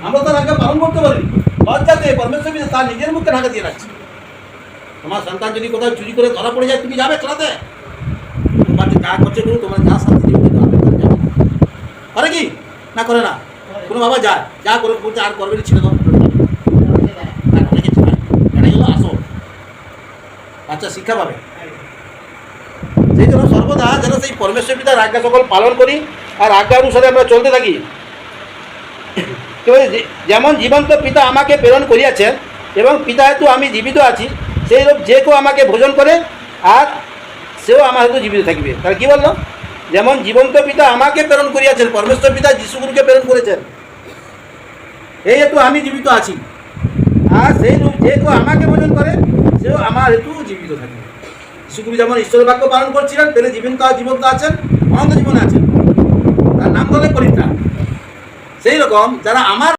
আমরা তার আজ্ঞা পালন করতে পারি লজ্জাতে পরমেশ্বর পিতা তার নিজের মুখে ঢাকা দিয়ে রাখছে। তোমার সন্তান যদি কোথাও চুরি করে ধরা পড়ে যায়, তুমি যাবে চলাতে? তোমার যা করছে করো, তোমার যা শান্তি দেবে করে কি না করে না? কোনো বাবা যায় যা করে বলতে আর করবে ছেড়ে দাও, এটাই হলো আসল বাচ্চা শিক্ষা পাবে। সেই জন্য সর্বদা যেন সেই পরমেশ্বর পিতার আজ্ঞা সকল পালন করি আর আজ্ঞা অনুসারে আমরা চলতে থাকি। যেমন জীবন্ত পিতা আমাকে প্রেরণ করিয়াছেন এবং পিতা হেতু আমি জীবিত আছি, সেই রূপ যে কেউ আমাকে ভোজন করে আর সেও আমার হেতু জীবিত থাকবে। তাহলে কী বললো? যেমন জীবন্ত পিতা আমাকে প্রেরণ করিয়াছেন, পরমেশ্বর পিতা যিশুগুরুকে প্রেরণ করেছেন, এই হেতু আমি জীবিত আছি, আর সেই রূপ যে কেউ আমাকে ভোজন করে সেও আমার হেতু জীবিত থাকবে। যিশুগুরু যেমন ঈশ্বরের বাক্য পালন করছিলেন, তিনি জীবন্ত আছেন, অনন্ত জীবনে আছেন, তার নাম ধরে পরিত্রাণ। সেই রকম যারা আমার